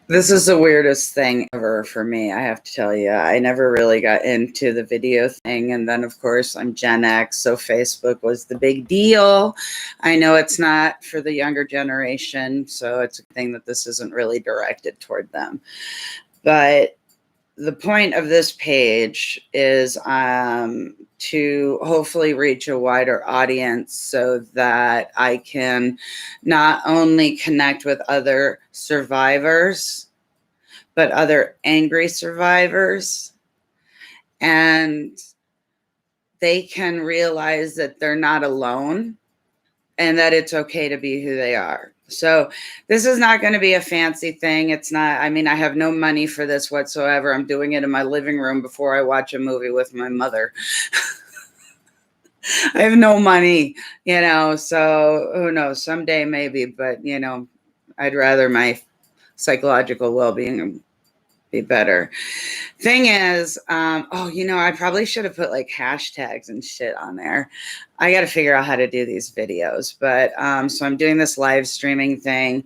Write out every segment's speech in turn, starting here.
This is the weirdest thing ever for me, I have to tell you. I never really got into the video thing. And then, of course, I'm Gen X, so Facebook was the big deal. I know it's not for the younger generation, so it's a thing that this isn't really directed toward them. But the point of this page is to hopefully reach a wider audience so that I can not only connect with other survivors, but other angry survivors, and they can realize that they're not alone and that it's okay to be who they are. So this is not going to be a fancy thing. It's not, I mean, I have no money for this whatsoever. I'm doing it in my living room before I watch a movie with my mother. I have no money, so who knows, someday maybe, but I'd rather my psychological well-being be better. Thing is, I probably should have put like hashtags and shit on there. I got to figure out how to do these videos, but so I'm doing this live streaming thing,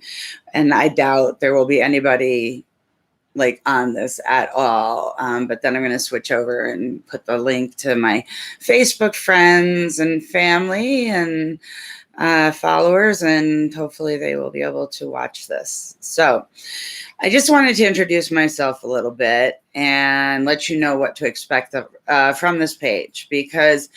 and I doubt there will be anybody like on this at all. But then I'm going to switch over and put the link to my Facebook friends and family and followers, and hopefully they will be able to watch this. So I just wanted to introduce myself a little bit and let you know what to expect from this page, because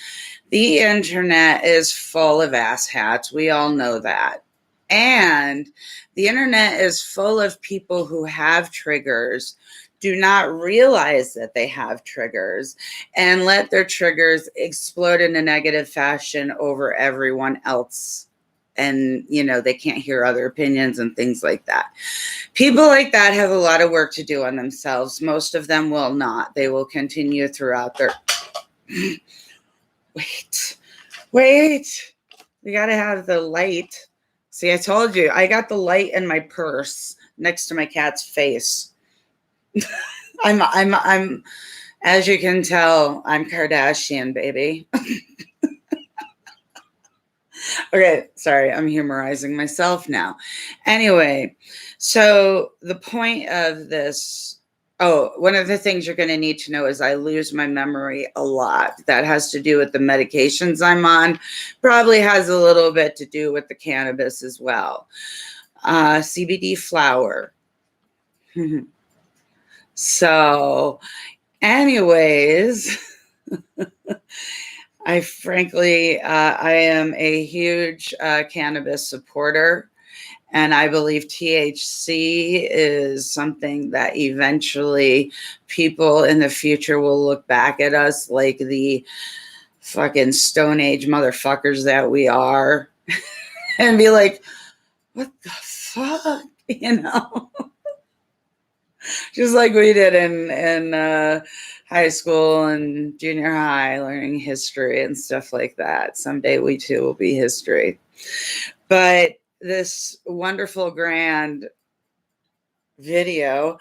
the internet is full of asshats. We all know that. And the internet is full of people who have triggers, do not realize that they have triggers, and let their triggers explode in a negative fashion over everyone else. And, they can't hear other opinions and things like that. People like that have a lot of work to do on themselves. Most of them will not. They will continue throughout their... Wait. We got to have the light. See, I told you, I got the light in my purse next to my cat's face. I'm, as you can tell, I'm Kardashian, baby. Okay, sorry, I'm humorizing myself now. Anyway, so the point of this, one of the things you're going to need to know is I lose my memory a lot. That has to do with the medications I'm on. Probably has a little bit to do with the cannabis as well. CBD flower. So, anyways, I am a huge cannabis supporter, and I believe THC is something that eventually people in the future will look back at us like the fucking Stone Age motherfuckers that we are and be like, what the fuck, Just like we did in high school and junior high, learning history and stuff like that. Someday we too will be history. But this wonderful grand video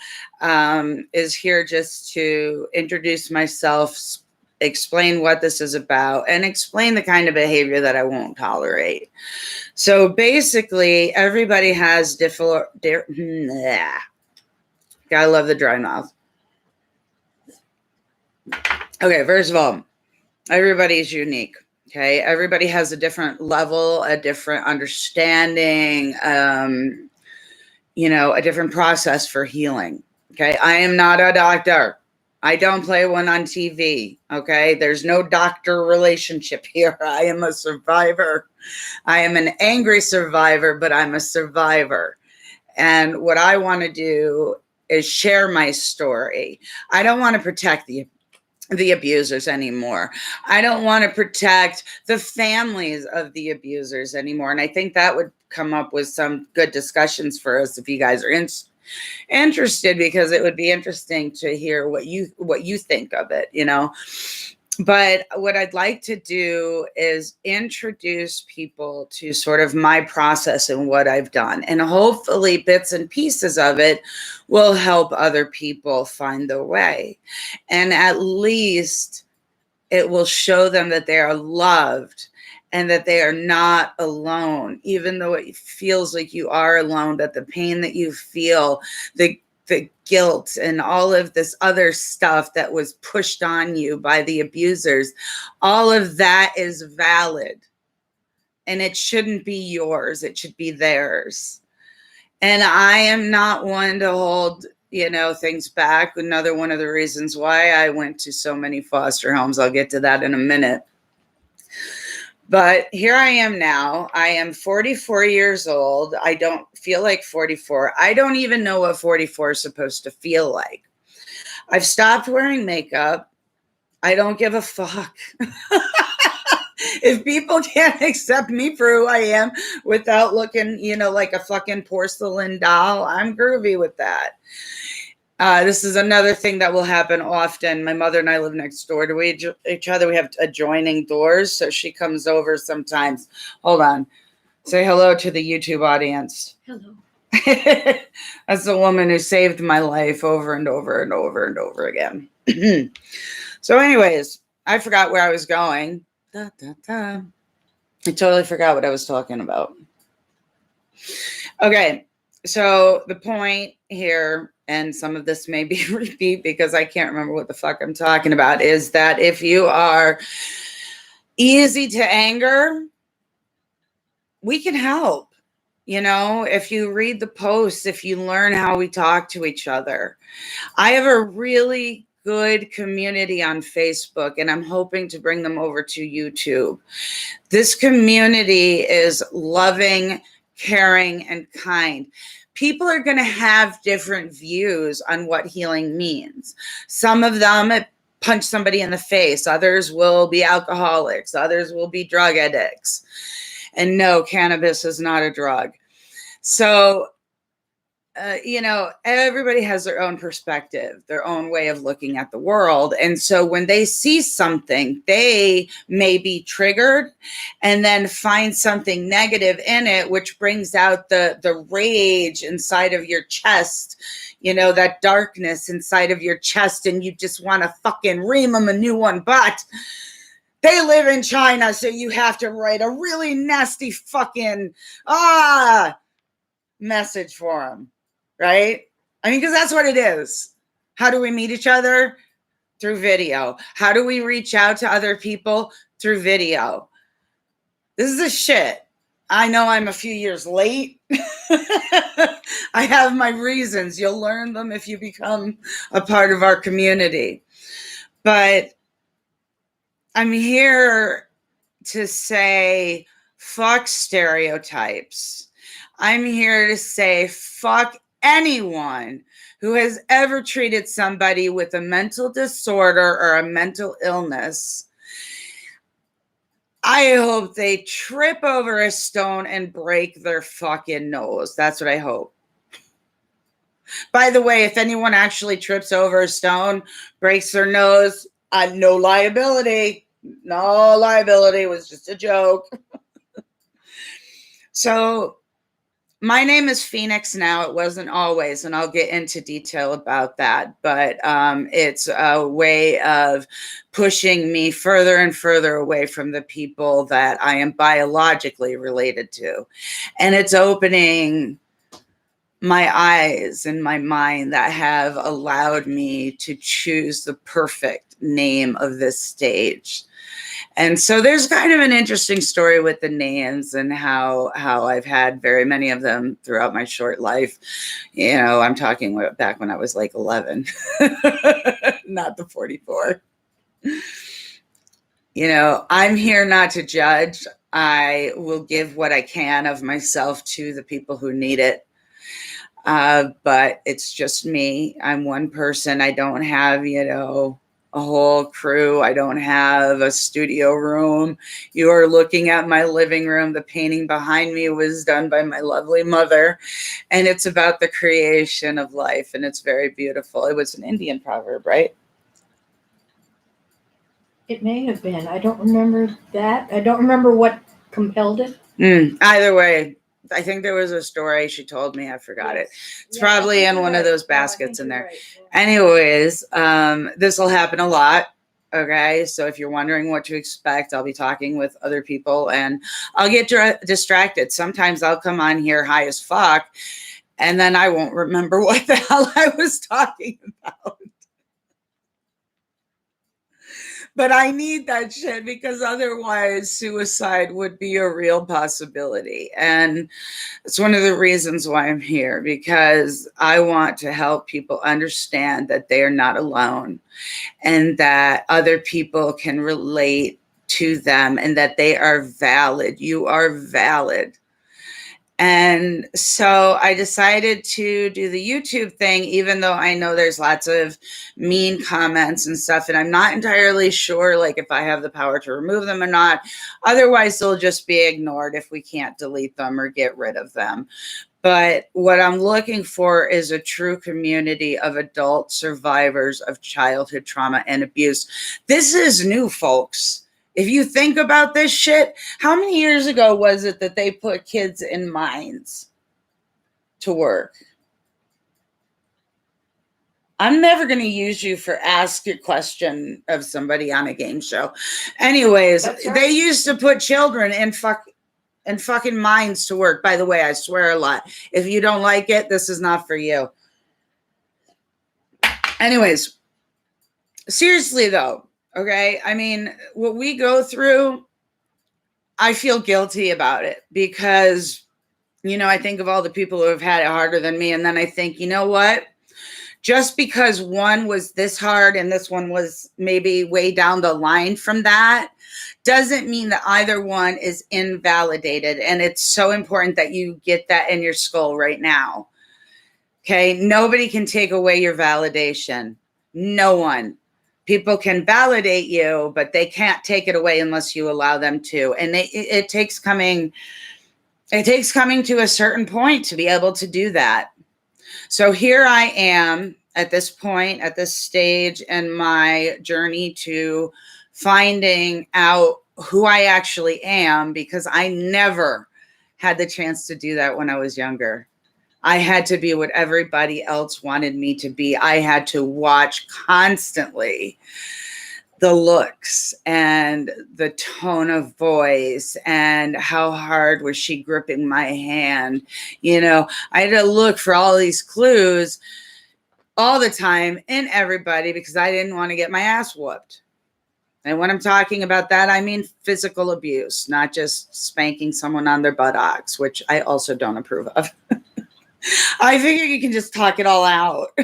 is here just to introduce myself, explain what this is about, and explain the kind of behavior that I won't tolerate. So basically, everybody has gotta love the dry mouth. Okay, first of all, everybody's unique. Okay, everybody has a different level, a different understanding, a different process for healing. Okay, I am not a doctor. I don't play one on TV. Okay, there's no doctor relationship here. I am a survivor. I am an angry survivor, but I'm a survivor. And what I want to do is share my story. I don't want to protect the abusers anymore. I don't want to protect the families of the abusers anymore. And I think that would come up with some good discussions for us if you guys are interested, because it would be interesting to hear what you think of it, But what I'd like to do is introduce people to sort of my process and what I've done. And hopefully bits and pieces of it will help other people find their way. And at least it will show them that they are loved and that they are not alone, even though it feels like you are alone, that the pain that you feel, the the guilt and all of this other stuff that was pushed on you by the abusers, all of that is valid. And it shouldn't be yours. It should be theirs. And I am not one to hold, things back. Another one of the reasons why I went to so many foster homes. I'll get to that in a minute. But here I am now. I am 44 years old. I don't feel like 44. I don't even know what 44 is supposed to feel like. I've stopped wearing makeup. I don't give a fuck. If people can't accept me for who I am without looking, like a fucking porcelain doll, I'm groovy with that. This is another thing that will happen often. My mother and I live next door to each other. We have adjoining doors, so she comes over sometimes. Hold on. Say hello to the YouTube audience. Hello. That's the woman who saved my life over and over and over and over again. So anyways, I forgot where I was going. I totally forgot what I was talking about. Okay, so the point here, and some of this may be repeat because I can't remember what the fuck I'm talking about, is that if you are easy to anger, we can help. If you read the posts, if you learn how we talk to each other. I have a really good community on Facebook, and I'm hoping to bring them over to YouTube. This community is loving, caring, and kind. People are going to have different views on what healing means. Some of them punch somebody in the face. Others will be alcoholics. Others will be drug addicts. And no, cannabis is not a drug. So, everybody has their own perspective, their own way of looking at the world. And so when they see something, they may be triggered and then find something negative in it, which brings out the rage inside of your chest, that darkness inside of your chest. And you just want to fucking ream them a new one. But they live in China, so you have to write a really nasty fucking message for them. Right? I mean, because that's what it is. How do we meet each other? Through video. How do we reach out to other people? Through video. This is a shit. I know I'm a few years late. I have my reasons. You'll learn them if you become a part of our community. But I'm here to say, fuck stereotypes. I'm here to say, fuck anyone who has ever treated somebody with a mental disorder or a mental illness. I hope they trip over a stone and break their fucking nose. That's what I hope. By the way, if anyone actually trips over a stone, breaks their nose, no liability. No liability. It was just a joke. So, my name is Phoenix now. It wasn't always, and I'll get into detail about that. But it's a way of pushing me further and further away from the people that I am biologically related to. And it's opening my eyes and my mind that have allowed me to choose the perfect name of this stage. And so there's kind of an interesting story with the names and how I've had very many of them throughout my short life. I'm talking back when I was like 11, not the 44. I'm here not to judge. I will give what I can of myself to the people who need it. But it's just me. I'm one person. I don't have, a whole crew. I don't have a studio room. You are looking at my living room. The painting behind me was done by my lovely mother. And it's about the creation of life. And it's very beautiful. It was an Indian proverb, right? It may have been. I don't remember that. I don't remember what compelled it. Either way, I think there was a story she told me. I forgot it. It's probably in one of those baskets in there. Right. Yeah. Anyways, this will happen a lot. Okay. So if you're wondering what to expect, I'll be talking with other people and I'll get distracted. Sometimes I'll come on here high as fuck And then I won't remember what the hell I was talking about. But I need that shit because otherwise suicide would be a real possibility. And it's one of the reasons why I'm here, because I want to help people understand that they are not alone and that other people can relate to them and that they are valid. You are valid. And so I decided to do the YouTube thing, even though I know there's lots of mean comments and stuff, and I'm not entirely sure like if I have the power to remove them or not. Otherwise, they'll just be ignored if we can't delete them or get rid of them. But what I'm looking for is a true community of adult survivors of childhood trauma and abuse. This is new, folks. If you think about this shit, how many years ago was it that they put kids in mines to work? I'm never going to use you for ask a question of somebody on a game show. Anyways, That's right. They used to put children in fucking mines to work. By the way, I swear a lot. If you don't like it, this is not for you. Anyways, seriously though, okay? I mean, what we go through, I feel guilty about it because, I think of all the people who have had it harder than me. And then I think, you know what? Just because one was this hard and this one was maybe way down the line from that doesn't mean that either one is invalidated. And it's so important that you get that in your skull right now. Okay? Nobody can take away your validation. No one. People can validate you, but they can't take it away unless you allow them to. And it takes coming to a certain point to be able to do that. So here I am at this point, at this stage in my journey to finding out who I actually am, because I never had the chance to do that when I was younger. I had to be what everybody else wanted me to be. I had to watch constantly the looks and the tone of voice and how hard was she gripping my hand. I had to look for all these clues all the time in everybody because I didn't want to get my ass whooped. And when I'm talking about that, I mean physical abuse, not just spanking someone on their buttocks, which I also don't approve of. I figure you can just talk it all out.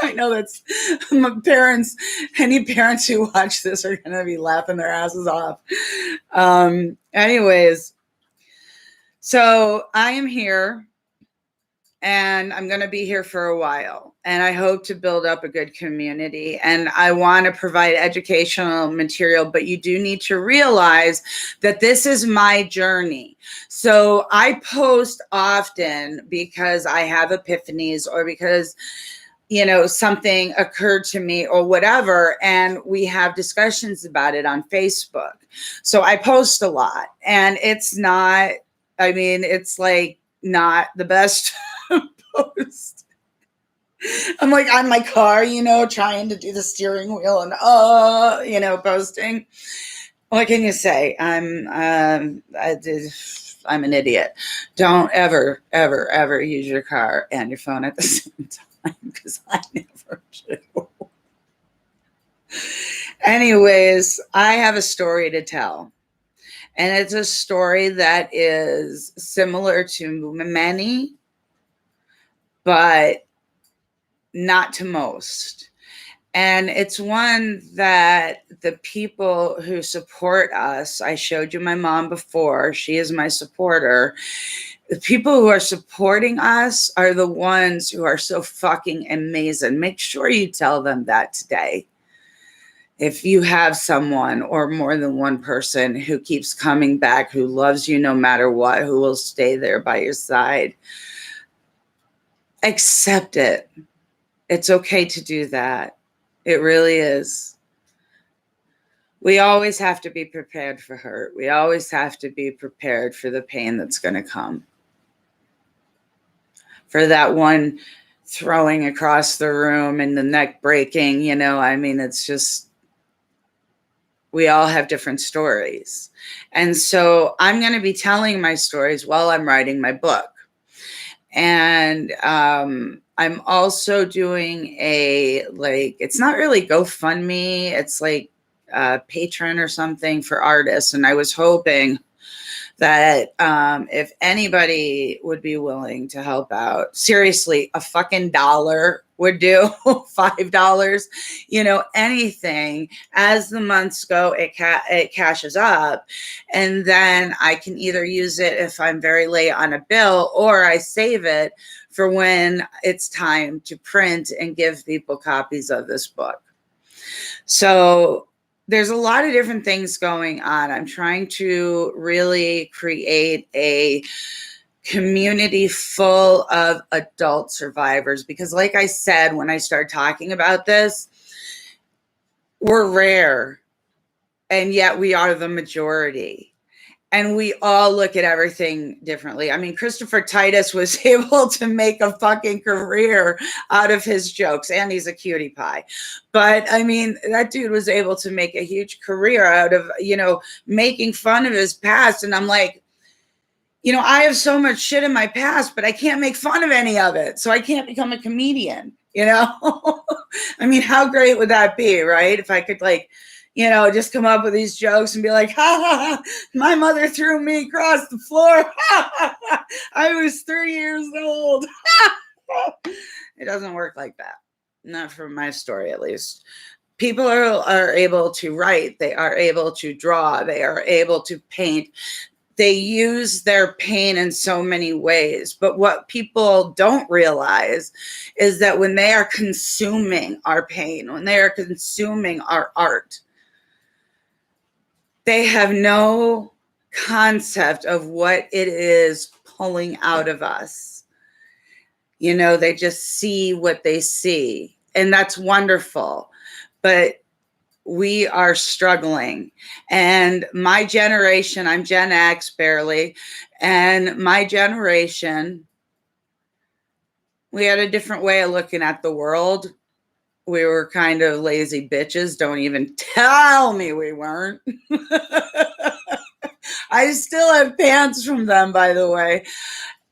I know that's my parents. Any parents who watch this are going to be laughing their asses off. Anyways, so I am here and I'm going to be here for a while. And I hope to build up a good community. And I want to provide educational material, but you do need to realize that this is my journey. So I post often because I have epiphanies or because something occurred to me or whatever, and we have discussions about it on Facebook. So I post a lot, and it's like not the best post. I'm like on my car, trying to do the steering wheel and posting. What can you say? I'm an idiot. Don't ever, ever, ever use your car and your phone at the same time, because I never do. Anyways, I have a story to tell. And it's a story that is similar to many, but not to most. And it's one that the people who support us, I showed you my mom before, she is my supporter. The people who are supporting us are the ones who are so fucking amazing. Make sure you tell them that today. If you have someone or more than one person who keeps coming back, who loves you no matter what, who will stay there by your side, accept it. It's okay to do that. It really is. We always have to be prepared for hurt. We always have to be prepared for the pain that's going to come. For that one throwing across the room and the neck breaking, it's just, we all have different stories. And so I'm going to be telling my stories while I'm writing my book. And I'm also doing it's not really GoFundMe, it's like Patreon or something for artists. And I was hoping that if anybody would be willing to help out, seriously, a fucking dollar would do, $5, anything. As the months go, it cashes up, and then I can either use it if I'm very late on a bill, or I save it for when it's time to print and give people copies of this book. So there's a lot of different things going on. I'm trying to really create a community full of adult survivors, because like I said, when I started talking about this, we're rare, and yet we are the majority. And we all look at everything differently. I mean, Christopher Titus was able to make a fucking career out of his jokes, and he's a cutie pie. But I mean, that dude was able to make a huge career out of, making fun of his past. And I'm like, I have so much shit in my past, but I can't make fun of any of it. So I can't become a comedian, I mean, how great would that be, right? If I could just come up with these jokes and be like, ha, ha, ha, my mother threw me across the floor. Ha, ha, ha, I was 3 years old. It doesn't work like that. Not from my story, at least. People are able to write. They are able to draw. They are able to paint. They use their pain in so many ways. But what people don't realize is that when they are consuming our pain, when they are consuming our art, they have no concept of what it is pulling out of us. They just see what they see, and that's wonderful. But we are struggling. And my generation, I'm Gen X barely, and my generation, we had a different way of looking at the world. We were kind of lazy bitches. Don't even tell me we weren't. I still have pants from them, by the way.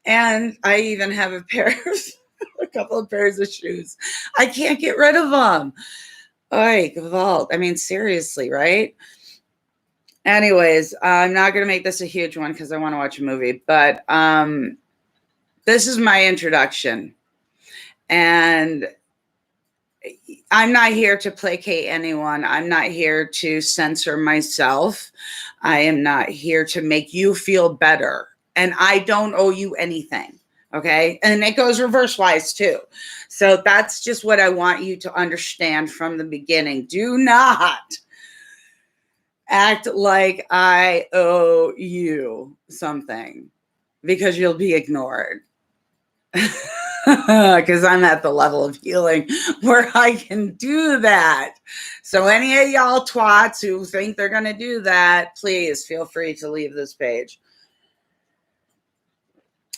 And I even have a couple of pairs of shoes. I can't get rid of them. Oy, Gevalt. I mean, seriously, right? Anyways, I'm not going to make this a huge one because I want to watch a movie. But this is my introduction. And I'm not here to placate anyone. I'm not here to censor myself. I am not here to make you feel better. And I don't owe you anything. Okay. And it goes reverse wise too. So that's just what I want you to understand from the beginning. Do not act like I owe you something, because you'll be ignored. Because I'm at the level of healing where I can do that. So any of y'all twats who think they're going to do that, please feel free to leave this page.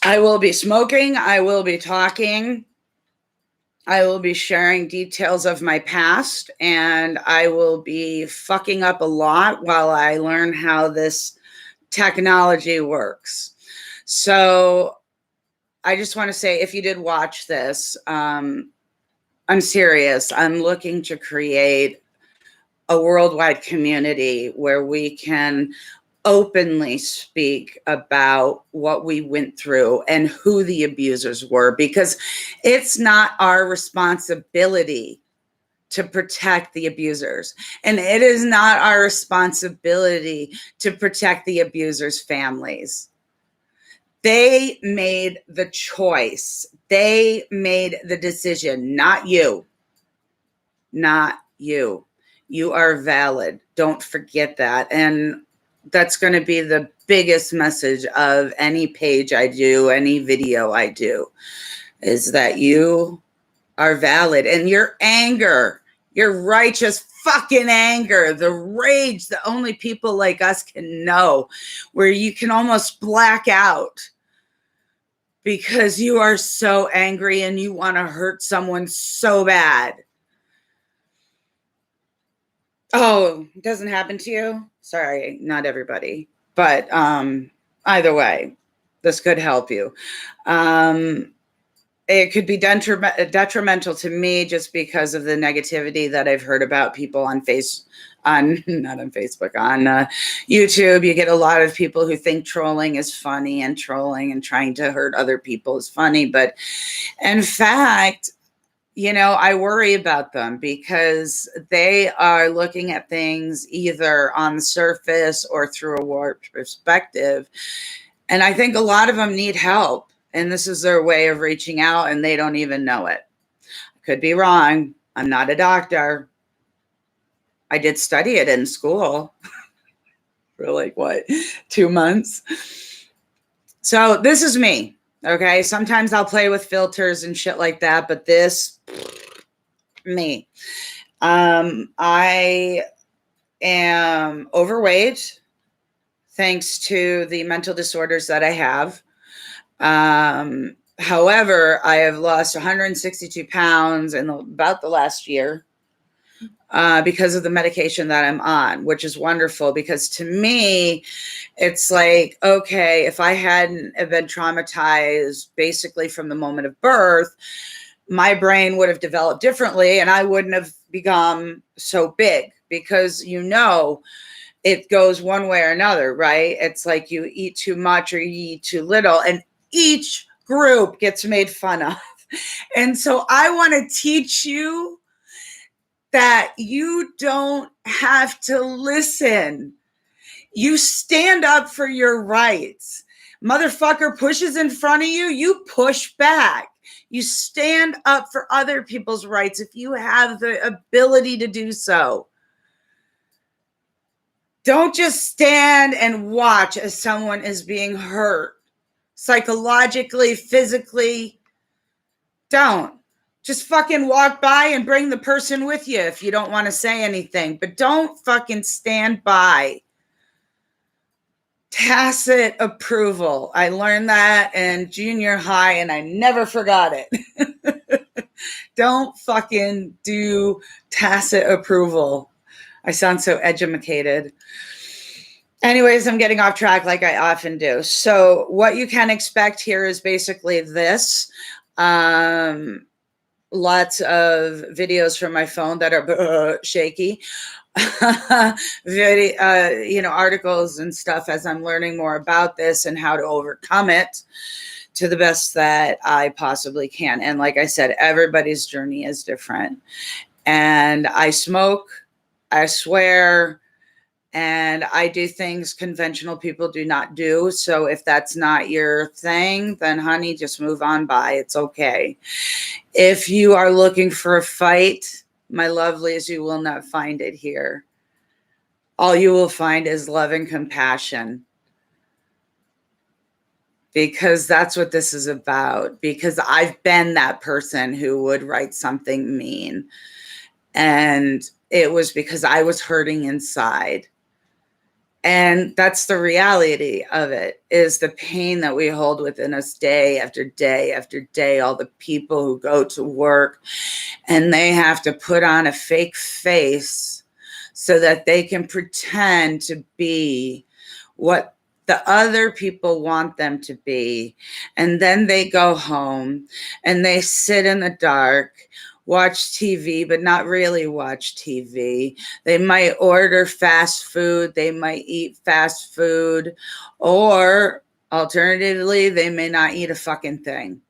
I will be smoking. I will be talking. I will be sharing details of my past, and I will be fucking up a lot while I learn how this technology works. So I just want to say, if you did watch this, I'm serious. I'm looking to create a worldwide community where we can openly speak about what we went through and who the abusers were, because it's not our responsibility to protect the abusers. And it is not our responsibility to protect the abusers' families. They made the choice. They made the decision, not you. Not you. You are valid. Don't forget that. And that's going to be the biggest message of any page I do, any video I do, is that you are valid. And your anger, your righteous fucking anger, the rage that only people like us can know, where you can almost black out because you are so angry and you want to hurt someone so bad. Oh, it doesn't happen to you? Sorry, not everybody. But either way, this could help you. it could be detrimental to me just because of the negativity that I've heard about people on not on Facebook, on YouTube. You get a lot of people who think trolling is funny, and trolling and trying to hurt other people is funny. But in fact, I worry about them because they are looking at things either on the surface or through a warped perspective. And I think a lot of them need help. And this is their way of reaching out, and they don't even know it. I could be wrong. I'm not a doctor. I did study it in school for 2 months. So this is me. Okay. Sometimes I'll play with filters and shit like that, but this, me. I am overweight thanks to the mental disorders that I have. However, I have lost 162 pounds in about the last year because of the medication that I'm on, which is wonderful because to me, it's like, okay, if I hadn't been traumatized basically from the moment of birth, my brain would have developed differently and I wouldn't have become so big because, it goes one way or another, right? It's like you eat too much or you eat too little, and each group gets made fun of. And so I want to teach you that you don't have to listen. You stand up for your rights. Motherfucker pushes in front of you, you push back. You stand up for other people's rights if you have the ability to do so. Don't just stand and watch as someone is being hurt psychologically, physically. Don't. Just fucking walk by and bring the person with you if you don't want to say anything. But don't fucking stand by. Tacit approval. I learned that in junior high and I never forgot it. Don't fucking do tacit approval. I sound so educated. Anyways, I'm getting off track like I often do. So what you can expect here is basically this. Lots of videos from my phone that are shaky. Articles and stuff as I'm learning more about this and how to overcome it to the best that I possibly can. And like I said, everybody's journey is different. And I smoke, I swear, and I do things conventional people do not do. So if that's not your thing, then honey, just move on by. It's okay. If you are looking for a fight, my lovelies, you will not find it here. All you will find is love and compassion. Because that's what this is about. Because I've been that person who would write something mean. And it was because I was hurting inside. And that's the reality of it, is the pain that we hold within us day after day after day. All the people who go to work and they have to put on a fake face so that they can pretend to be what the other people want them to be. And then they go home and they sit in the dark, watch TV, but not really watch TV. They might order fast food. They might eat fast food. Or alternatively, they may not eat a fucking thing.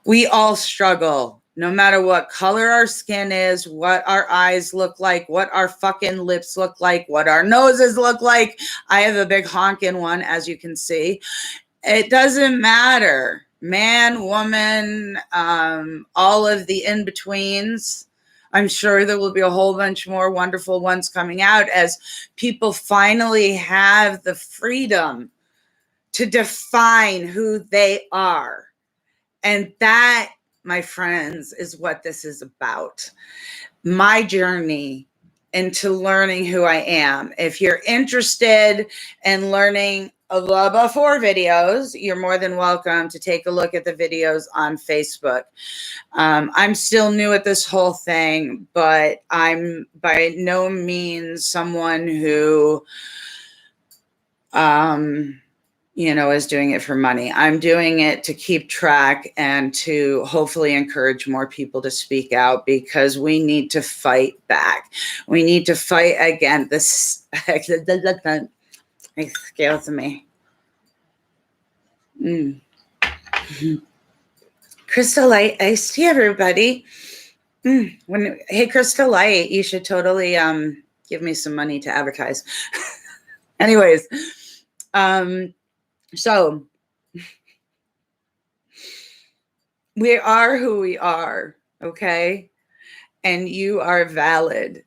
We all struggle, no matter what color our skin is, what our eyes look like, what our fucking lips look like, what our noses look like. I have a big honking one, as you can see. It doesn't matter. Man, woman, all of the in-betweens. I'm sure there will be a whole bunch more wonderful ones coming out as people finally have the freedom to define who they are. And that, my friends, is what this is about. My journey into learning who I am. If you're interested in learning the before videos, you're more than welcome to take a look at the videos on Facebook. I'm still new at this whole thing, but I'm by no means someone who as doing it for money. I'm doing it to keep track and to hopefully encourage more people to speak out, because we need to fight back. We need to fight against this. It scares me. Crystal Light iced tea, everybody. Hey, Crystal Light, you should totally give me some money to advertise. Anyways, so we are who we are, okay? And you are valid.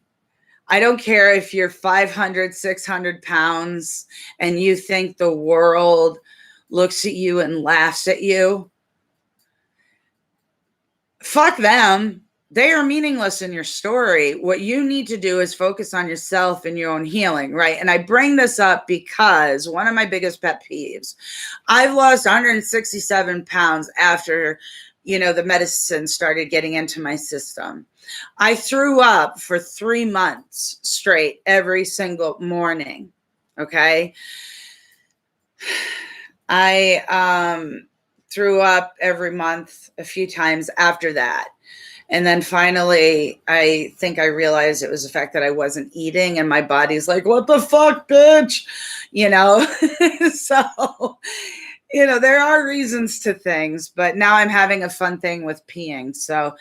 I don't care if you're 500, 600 pounds and you think the world looks at you and laughs at you. Fuck them. They are meaningless in your story. What you need to do is focus on yourself and your own healing, right? And I bring this up because one of my biggest pet peeves, I've lost 167 pounds after, the medicine started getting into my system. I threw up for 3 months straight every single morning, okay? I threw up every month a few times after that. And then finally, I think I realized it was the fact that I wasn't eating, and my body's like, what the fuck, bitch? So, there are reasons to things, but now I'm having a fun thing with peeing. So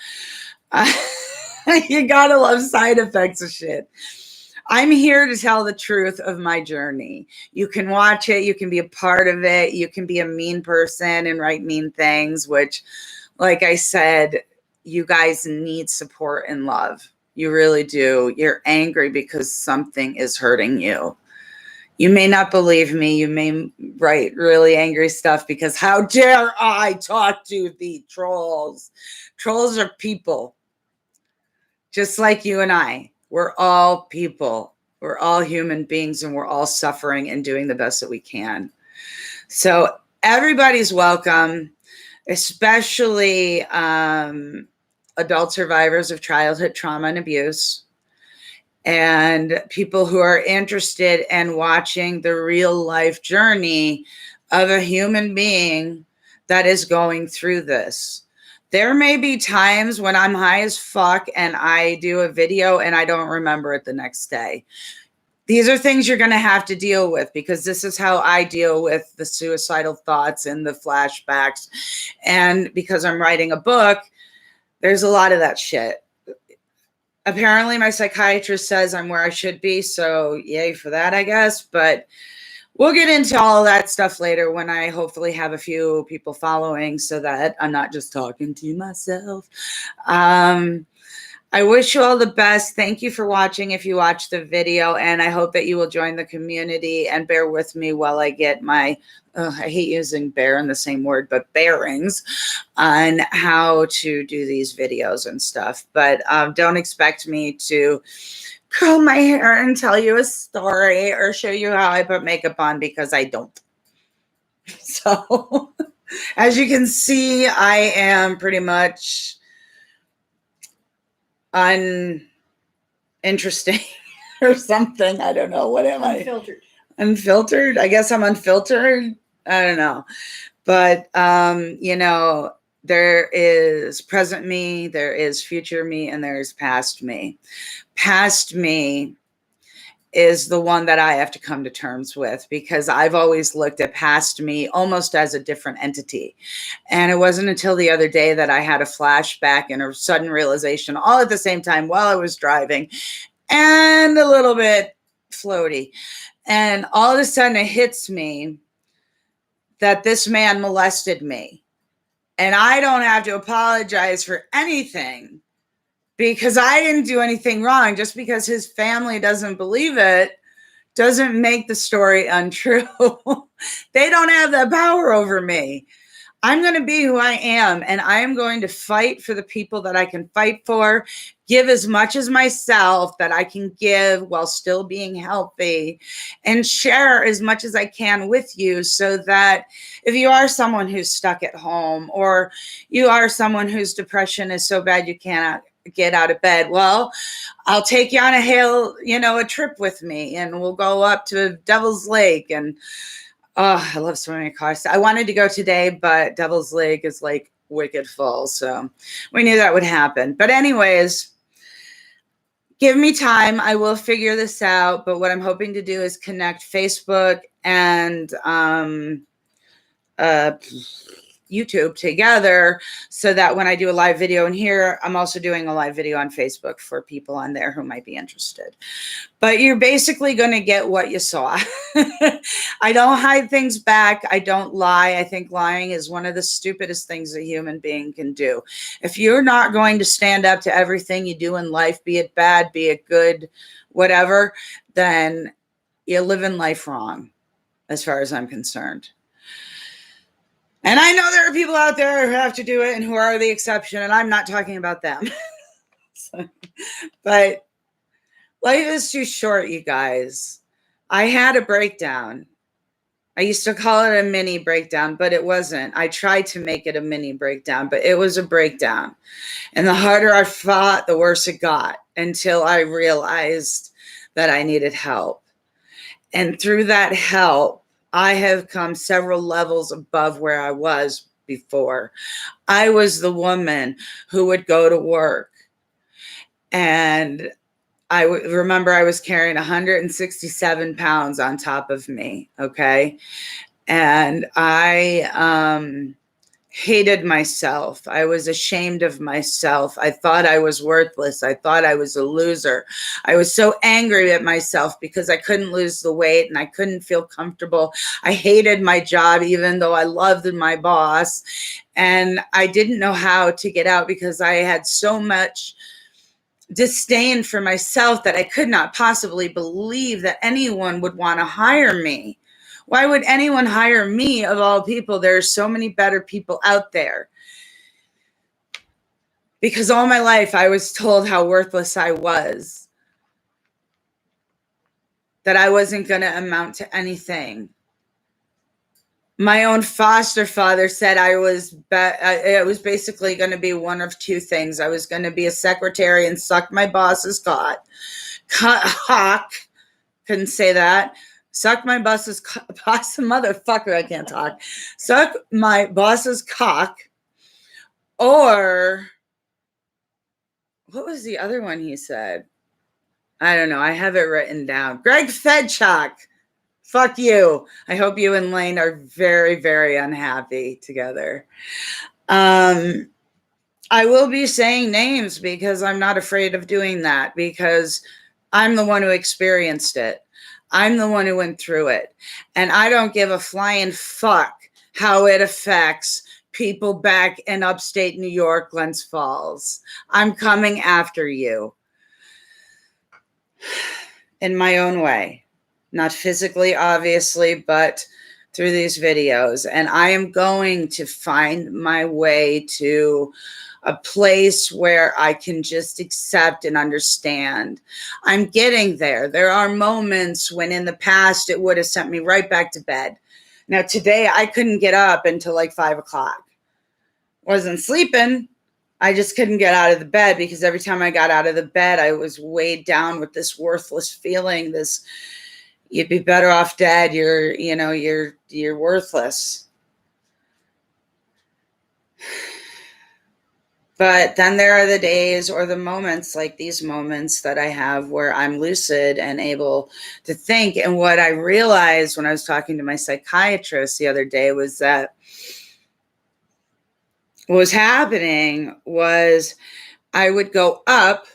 you gotta love side effects of shit. I'm here to tell the truth of my journey. You can watch it. You can be a part of it. You can be a mean person and write mean things, which, like I said, you guys need support and love. You really do. You're angry because something is hurting you. You may not believe me. You may write really angry stuff because how dare I talk to the trolls? Trolls are people. Just like you and I. We're all people. We're all human beings, and we're all suffering and doing the best that we can. So everybody's welcome, especially adult survivors of childhood trauma and abuse, and people who are interested in watching the real life journey of a human being that is going through this. There may be times when I'm high as fuck and I do a video and I don't remember it the next day. These are things you're going to have to deal with, because this is how I deal with the suicidal thoughts and the flashbacks. And because I'm writing a book, there's a lot of that shit. Apparently, my psychiatrist says I'm where I should be, so yay for that, I guess. But we'll get into all of that stuff later when I hopefully have a few people following, so that I'm not just talking to myself. I wish you all the best. Thank you for watching if you watched the video, and I hope that you will join the community and bear with me while I get my, I hate using bear in the same word, but bearings on how to do these videos and stuff. But don't expect me to curl my hair and tell you a story or show you how I put makeup on, because I don't. So as you can see, I am pretty much uninteresting or something. I don't know. What am Unfiltered. I? Unfiltered? I guess I'm unfiltered. I don't know. But, there is present me, there is future me, and there is past me. Past me is the one that I have to come to terms with, because I've always looked at past me almost as a different entity. And it wasn't until the other day that I had a flashback and a sudden realization all at the same time while I was driving, and a little bit floaty. And all of a sudden it hits me that this man molested me. And I don't have to apologize for anything, because I didn't do anything wrong. Just because his family doesn't believe it doesn't make the story untrue. They don't have that power over me. I'm going to be who I am, and I am going to fight for the people that I can fight for, give as much as myself that I can give while still being healthy, and share as much as I can with you, so that if you are someone who's stuck at home, or you are someone whose depression is so bad you cannot get out of bed, well, I'll take you on a trip with me, and we'll go up to Devil's Lake, and Oh, I love swimming at quash. I wanted to go today, but Devil's Lake is like wicked full. So we knew that would happen. But anyways, give me time. I will figure this out. But what I'm hoping to do is connect Facebook and YouTube together so that when I do a live video in here, I'm also doing a live video on Facebook for people on there who might be interested. But you're basically going to get what you saw. I don't hide things back. I don't lie. I think lying is one of the stupidest things a human being can do. If you're not going to stand up to everything you do in life, be it bad, be it good, whatever, then you're living life wrong, as far as I'm concerned. And I know there are people out there who have to do it and who are the exception, and I'm not talking about them. But life is too short, you guys. I had a breakdown. I used to call it a mini breakdown, but it wasn't. I tried to make it a mini breakdown, but it was a breakdown. And the harder I fought, the worse it got, until I realized that I needed help. And through that help, I have come several levels above where I was before. I was the woman who would go to work, and I remember I was carrying 167 pounds on top of me, okay? And I hated myself. I was ashamed of myself. I thought I was worthless. I thought I was a loser. I was so angry at myself because I couldn't lose the weight and I couldn't feel comfortable. I hated my job, even though I loved my boss. And I didn't know how to get out because I had so much disdain for myself that I could not possibly believe that anyone would want to hire me. Why would anyone hire me, of all people? There are so many better people out there. Because all my life I was told how worthless I was, that I wasn't going to amount to anything. My own foster father said it was basically going to be one of two things. I was going to be a secretary and suck my boss's cock. Couldn't say that. Suck my boss's motherfucker, I can't talk. Suck my boss's cock. Or what was the other one he said? I don't know. I have it written down. Greg Fedchock. Fuck you. I hope you and Lane are very, very unhappy together. I will be saying names because I'm not afraid of doing that, because I'm the one who experienced it. I'm the one who went through it. And I don't give a flying fuck how it affects people back in upstate New York, Glens Falls. I'm coming after you in my own way. Not physically, obviously, but through these videos. And I am going to find my way to a place where I can just accept and understand. I'm getting there. There are moments when in the past it would have sent me right back to bed. Now today I couldn't get up until like 5 o'clock. Wasn't sleeping. I just couldn't get out of the bed because every time I got out of the bed, I was weighed down with this worthless feeling, this you'd be better off dead. You're worthless. But then there are the days or the moments like these moments that I have where I'm lucid and able to think. And what I realized when I was talking to my psychiatrist the other day was that what was happening was I would go up,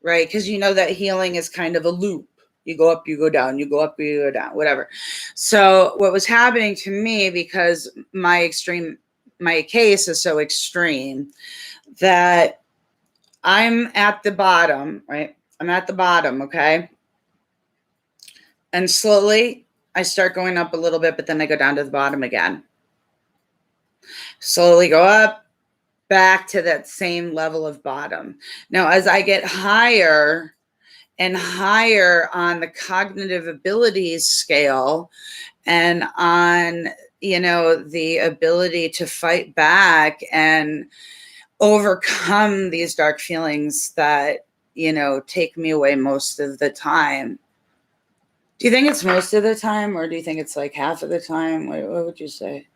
right? Because you know that healing is kind of a loop. You go up, you go down, you go up, you go down, whatever. So what was happening to me, because my case is so extreme, that I'm at the bottom, right? I'm at the bottom, okay? And slowly I start going up a little bit, but then I go down to the bottom again. Slowly go up, back to that same level of bottom. Now, as I get higher and higher on the cognitive abilities scale and on, the ability to fight back and overcome these dark feelings that, take me away most of the time, Do you think it's most of the time, or do you think it's like half of the time? What would you say?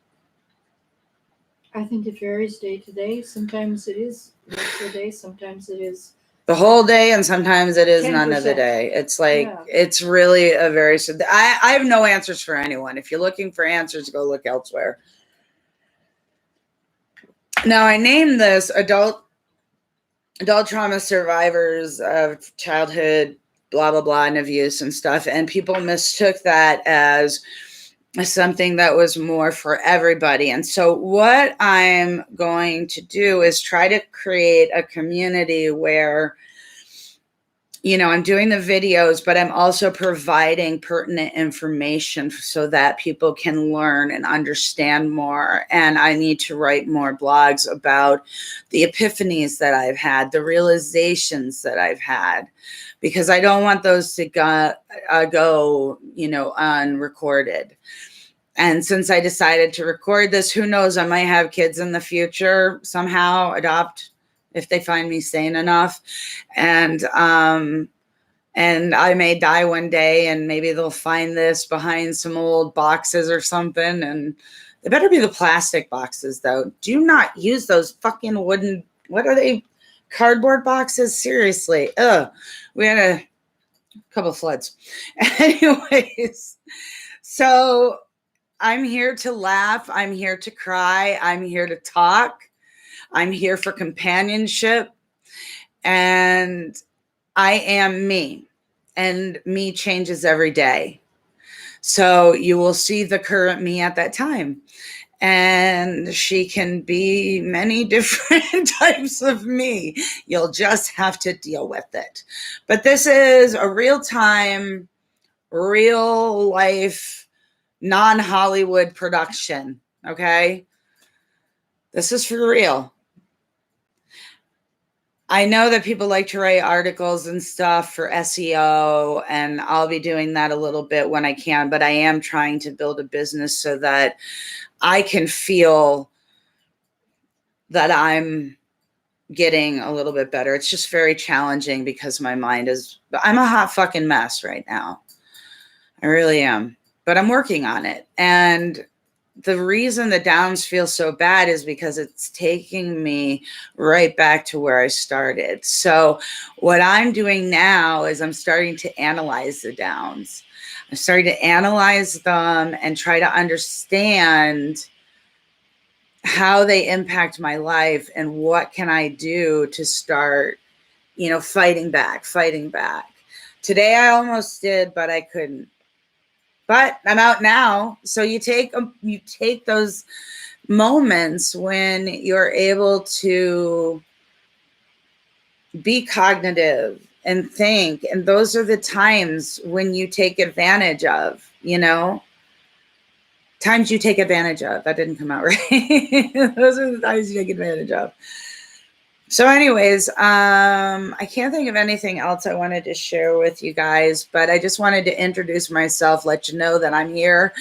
I think it varies day to day. Sometimes it is most of the day. Sometimes it is The whole day, and sometimes it is none of the 10%. day. It's like, Yeah. it's really a very, I have no answers for anyone. If you're looking for answers, go look elsewhere. Now, I named this adult trauma survivors of childhood, blah, blah, blah, and abuse and stuff. And people mistook that as something that was more for everybody. And so what I'm going to do is try to create a community where, you know, I'm doing the videos, but I'm also providing pertinent information so that people can learn and understand more. And I need to write more blogs about the epiphanies that I've had, the realizations that I've had, because I don't want those to go, you know, unrecorded. And since I decided to record this, who knows, I might have kids in the future, somehow adopt if they find me sane enough. And I may die one day, and maybe they'll find this behind some old boxes or something. And they better be the plastic boxes, though. Do not use those fucking wooden, what are they? Cardboard boxes? Seriously. Ugh. We had a couple floods. Anyways, so I'm here to laugh. I'm here to cry. I'm here to talk. I'm here for companionship. And I am me, and me changes every day. So you will see the current me at that time. And she can be many different types of me. You'll just have to deal with it. But this is a real time, real life, non-Hollywood production. Okay? This is for real. I know that people like to write articles and stuff for SEO, and I'll be doing that a little bit when I can, but I am trying to build a business so that I can feel that I'm getting a little bit better. It's just very challenging because my mind I'm a hot fucking mess right now. I really am, but I'm working on it. And the reason the downs feel so bad is because it's taking me right back to where I started. So what I'm doing now is I'm starting to analyze the downs. I'm starting to analyze them and try to understand how they impact my life and what can I do to start, you know, fighting back. Today I almost did, but I couldn't. But I'm out now. So you take those moments when you're able to be cognitive and think, and those are the times when you take advantage of, you know, times you take advantage of. That didn't come out right. Those are the times you take advantage of. So anyways, I can't think of anything else I wanted to share with you guys, but I just wanted to introduce myself, let you know that I'm here,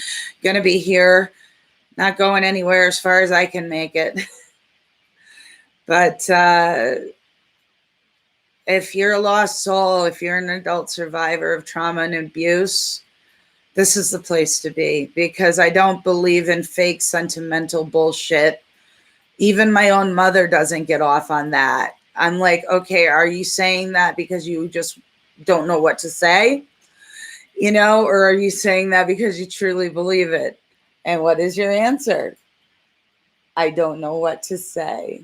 going to be here, not going anywhere as far as I can make it. But if you're a lost soul, if you're an adult survivor of trauma and abuse, this is the place to be, because I don't believe in fake sentimental bullshit. Even my own mother doesn't get off on that. I'm like, okay, are you saying that because you just don't know what to say? You know, or are you saying that because you truly believe it? And what is your answer? I don't know what to say.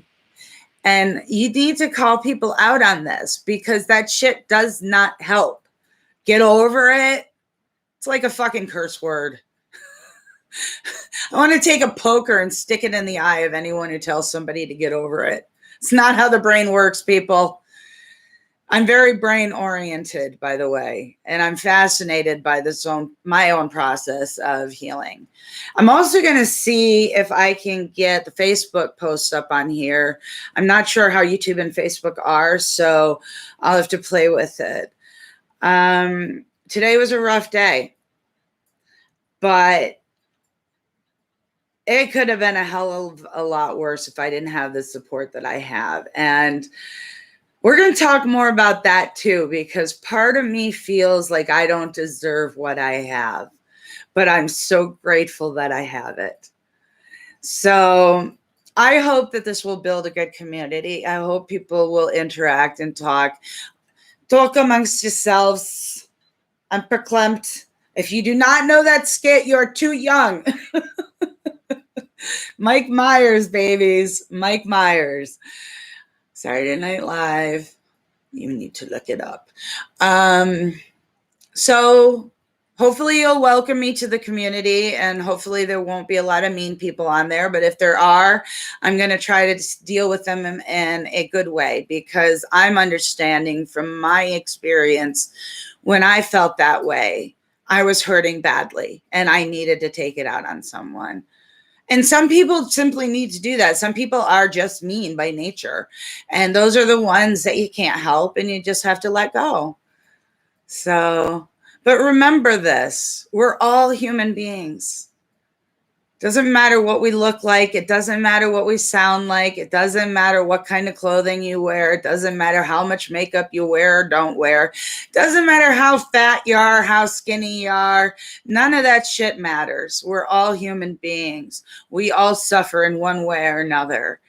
And you need to call people out on this, because that shit does not help. Get over it. It's like a fucking curse word. I want to take a poker and stick it in the eye of anyone who tells somebody to get over it. It's not how the brain works, people. I'm very brain oriented, by the way, and I'm fascinated by my own process of healing. I'm also going to see if I can get the Facebook posts up on here. I'm not sure how YouTube and Facebook are, so I'll have to play with it. Today was a rough day, but it could have been a hell of a lot worse if I didn't have the support that I have. And we're going to talk more about that too, because part of me feels like I don't deserve what I have, but I'm so grateful that I have it. So I hope that this will build a good community. I hope people will interact and talk amongst yourselves. I'm verklempt. If you do not know that skit, you're too young. Mike Myers, babies. Mike Myers. Saturday Night Live. You need to look it up. So hopefully you'll welcome me to the community, and hopefully there won't be a lot of mean people on there. But if there are, I'm going to try to deal with them in a good way, because I'm understanding from my experience when I felt that way, I was hurting badly and I needed to take it out on someone. And some people simply need to do that. Some people are just mean by nature. And those are the ones that you can't help, and you just have to let go. So, but remember this, we're all human beings. Doesn't matter what we look like. It doesn't matter what we sound like. It doesn't matter what kind of clothing you wear. It doesn't matter how much makeup you wear or don't wear. It doesn't matter how fat you are, how skinny you are. None of that shit matters. We're all human beings. We all suffer in one way or another.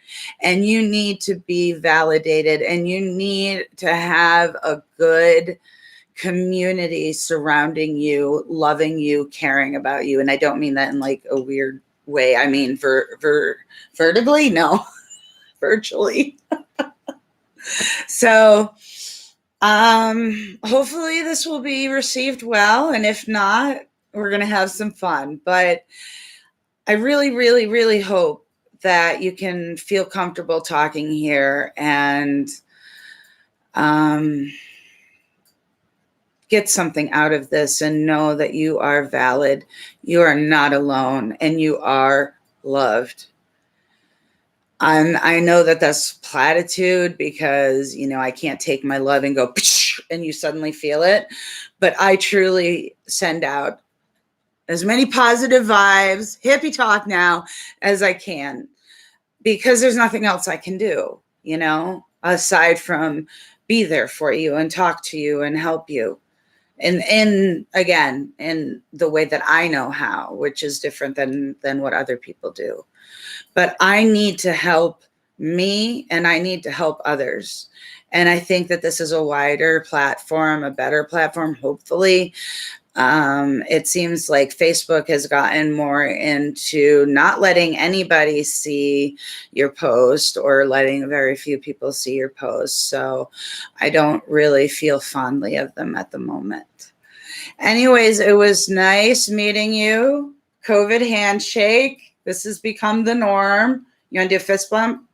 And you need to be validated, and you need to have a good community surrounding you, loving you, caring about you. And I don't mean that in like a weird way. I mean vertically, no, virtually. So hopefully this will be received well. And if not, we're going to have some fun. But I really, really, really hope that you can feel comfortable talking here and get something out of this, and know that you are valid. You are not alone, and you are loved. I know that that's platitude, because, I can't take my love and go, and you suddenly feel it. But I truly send out as many positive vibes, hippie talk now, as I can, because there's nothing else I can do, aside from be there for you and talk to you and help you. And again, in the way that I know how, which is different than what other people do. But I need to help me, and I need to help others. And I think that this is a wider platform, a better platform, hopefully. It seems like Facebook has gotten more into not letting anybody see your post, or letting very few people see your post. So I don't really feel fondly of them at the moment. Anyways, it was nice meeting you. COVID handshake. This has become the norm. You want to do a fist bump?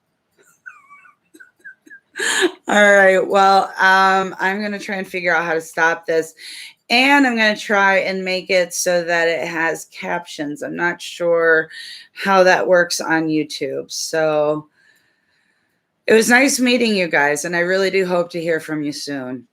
All right. Well, I'm going to try and figure out how to stop this. And I'm going to try and make it so that it has captions. I'm not sure how that works on YouTube. So it was nice meeting you guys, and I really do hope to hear from you soon.